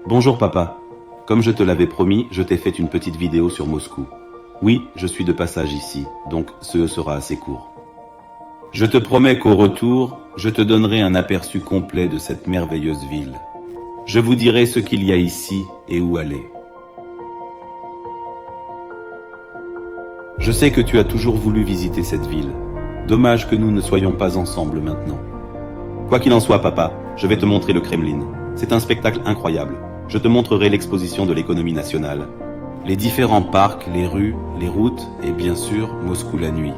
Bonjour papa. Comme je te l'avais promis, je t'ai fait une petite vidéo sur Moscou. Oui, je suis de passage ici, donc ce sera assez court. Je te promets qu'au retour, je te donnerai un aperçu complet de cette merveilleuse ville. Je vous dirai ce qu'il y a ici et où aller. Je sais que tu as toujours voulu visiter cette ville. Dommage que nous ne soyons pas ensemble maintenant. Quoi qu'il en soit, papa, je vais te montrer le Kremlin. C'est un spectacle incroyable. Je te montrerai l'exposition de l'économie nationale, les différents parcs, les rues, les routes et bien sûr Moscou la nuit.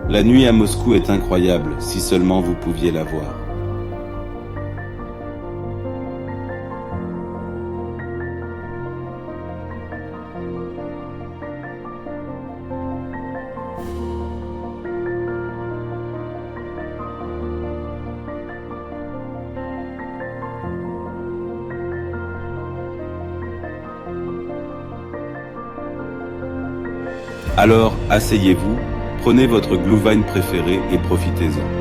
La nuit à Moscou est incroyable, si seulement vous pouviez la voir. Alors, asseyez-vous, prenez votre Glühwein préféré et profitez-en.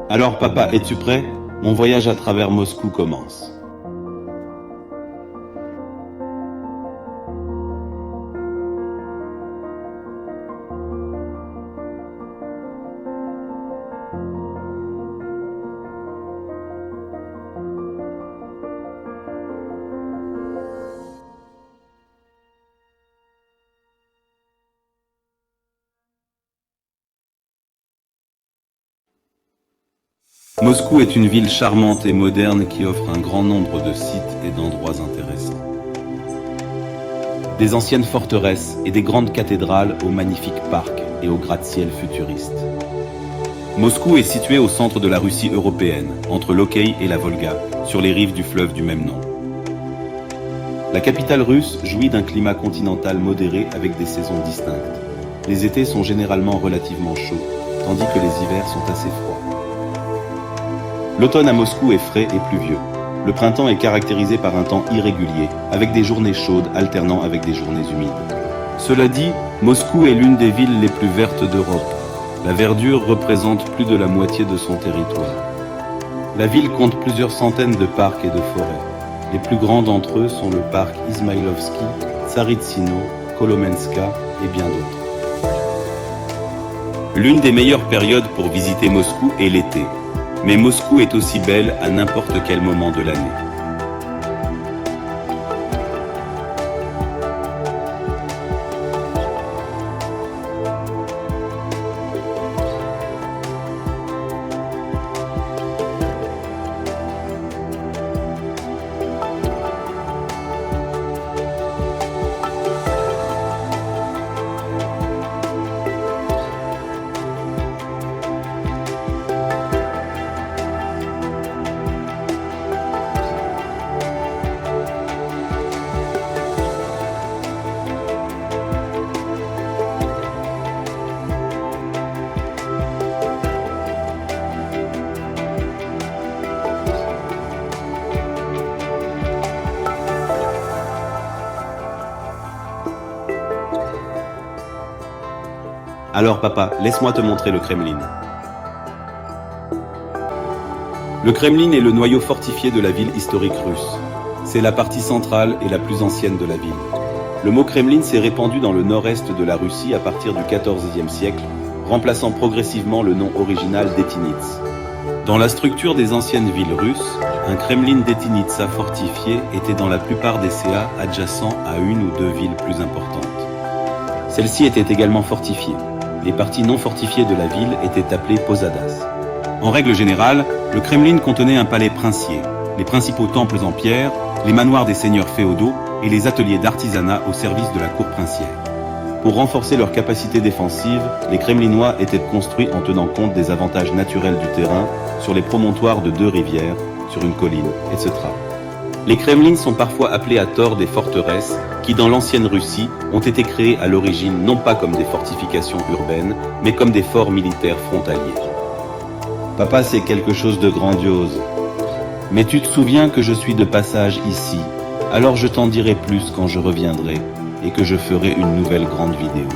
Alors papa, es-tu prêt? Mon voyage à travers Moscou commence. Moscou est une ville charmante et moderne qui offre un grand nombre de sites et d'endroits intéressants. Des anciennes forteresses et des grandes cathédrales aux magnifiques parcs et aux gratte-ciel futuristes. Moscou est situé au centre de la Russie européenne, entre l'Okhei et la Volga, sur les rives du fleuve du même nom. La capitale russe jouit d'un climat continental modéré avec des saisons distinctes. Les étés sont généralement relativement chauds, tandis que les hivers sont assez froids. L'automne à Moscou est frais et pluvieux. Le printemps est caractérisé par un temps irrégulier, avec des journées chaudes alternant avec des journées humides. Cela dit, Moscou est l'une des villes les plus vertes d'Europe. La verdure représente plus de la moitié de son territoire. La ville compte plusieurs centaines de parcs et de forêts. Les plus grands d'entre eux sont le parc Izmaïlovski, Tsaritsino, Kolomenska et bien d'autres. L'une des meilleures périodes pour visiter Moscou est l'été. Mais Moscou est aussi belle à n'importe quel moment de l'année. Alors papa, laisse-moi te montrer le Kremlin. Le Kremlin est le noyau fortifié de la ville historique russe. C'est la partie centrale et la plus ancienne de la ville. Le mot Kremlin s'est répandu dans le nord-est de la Russie à partir du XIVe siècle, remplaçant progressivement le nom original d'Etinitz. Dans la structure des anciennes villes russes, un Kremlin d'Etinitsa fortifié était dans la plupart des CA adjacents à une ou deux villes plus importantes. Celles-ci étaient également fortifiées. Les parties non fortifiées de la ville étaient appelées posadas. En règle générale, le Kremlin contenait un palais princier, les principaux temples en pierre, les manoirs des seigneurs féodaux et les ateliers d'artisanat au service de la cour princière. Pour renforcer leur capacité défensive, les Kremlinois étaient construits en tenant compte des avantages naturels du terrain sur les promontoires de 2 rivières, sur une colline, etc. Les Kremlins sont parfois appelés à tort des forteresses qui, dans l'ancienne Russie, ont été créées à l'origine non pas comme des fortifications urbaines, mais comme des forts militaires frontaliers. Papa, c'est quelque chose de grandiose. Mais tu te souviens que je suis de passage ici, alors je t'en dirai plus quand je reviendrai et que je ferai une nouvelle grande vidéo.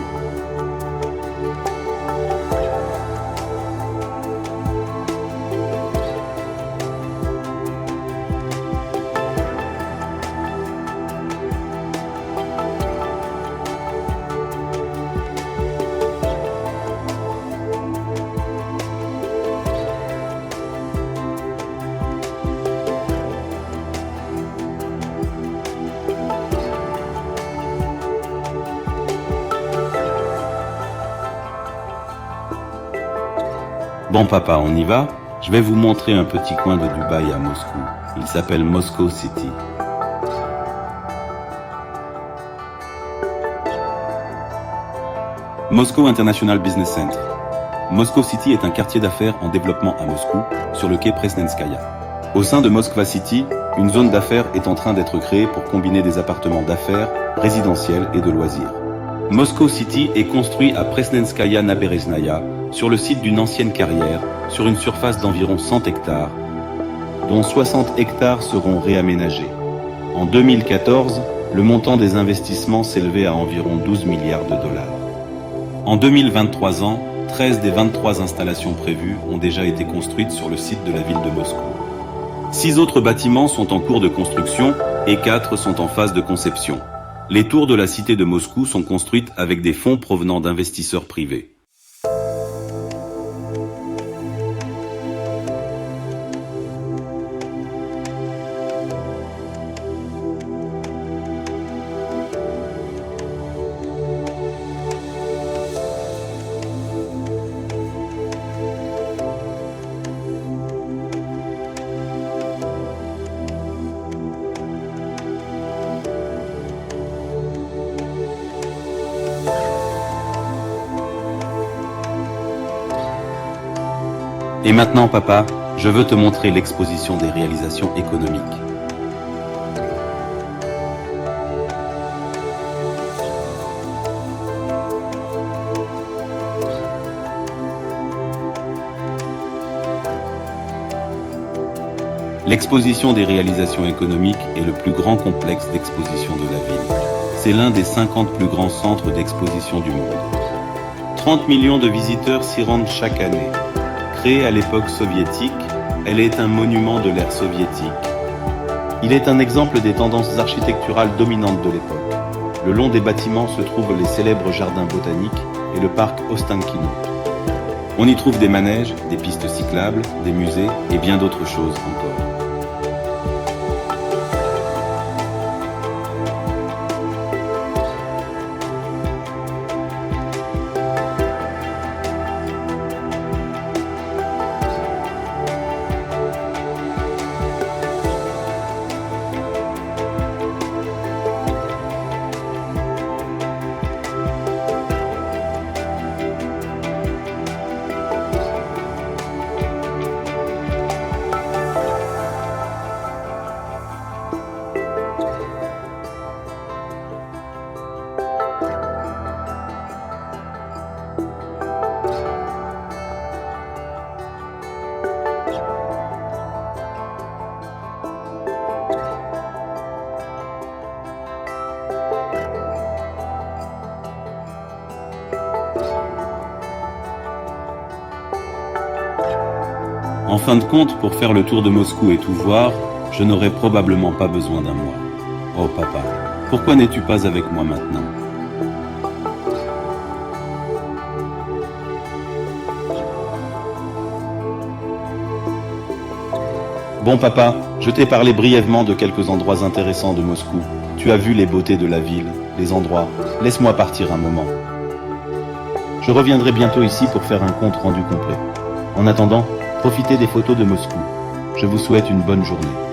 Bon papa, on y va? Je vais vous montrer un petit coin de Dubaï à Moscou. Il s'appelle Moscow City. Moscow International Business Center. Moscow City est un quartier d'affaires en développement à Moscou, sur le quai Presnenskaya. Au sein de Moskva City, une zone d'affaires est en train d'être créée pour combiner des appartements d'affaires, résidentiels et de loisirs. Moscow City est construit à Presnenskaya Nabereznaya, sur le site d'une ancienne carrière, sur une surface d'environ 100 hectares, dont 60 hectares seront réaménagés. En 2014, le montant des investissements s'élevait à environ 12 milliards de dollars. En 2023 ans, 13 des 23 installations prévues ont déjà été construites sur le site de la ville de Moscou. 6 autres bâtiments sont en cours de construction et 4 sont en phase de conception. Les tours de la cité de Moscou sont construites avec des fonds provenant d'investisseurs privés. Et maintenant, papa, je veux te montrer l'exposition des réalisations économiques. L'exposition des réalisations économiques est le plus grand complexe d'exposition de la ville. C'est l'un des 50 plus grands centres d'exposition du monde. 30 millions de visiteurs s'y rendent chaque année. Créée à l'époque soviétique, elle est un monument de l'ère soviétique. Il est un exemple des tendances architecturales dominantes de l'époque. Le long des bâtiments se trouvent les célèbres jardins botaniques et le parc Ostankino. On y trouve des manèges, des pistes cyclables, des musées et bien d'autres choses encore. En fin de compte, pour faire le tour de Moscou et tout voir, je n'aurais probablement pas besoin d'un mois. Oh papa, pourquoi n'es-tu pas avec moi maintenant? Bon papa, je t'ai parlé brièvement de quelques endroits intéressants de Moscou. Tu as vu les beautés de la ville, les endroits. Laisse-moi partir un moment. Je reviendrai bientôt ici pour faire un compte rendu complet. En attendant, profitez des photos de Moscou. Je vous souhaite une bonne journée.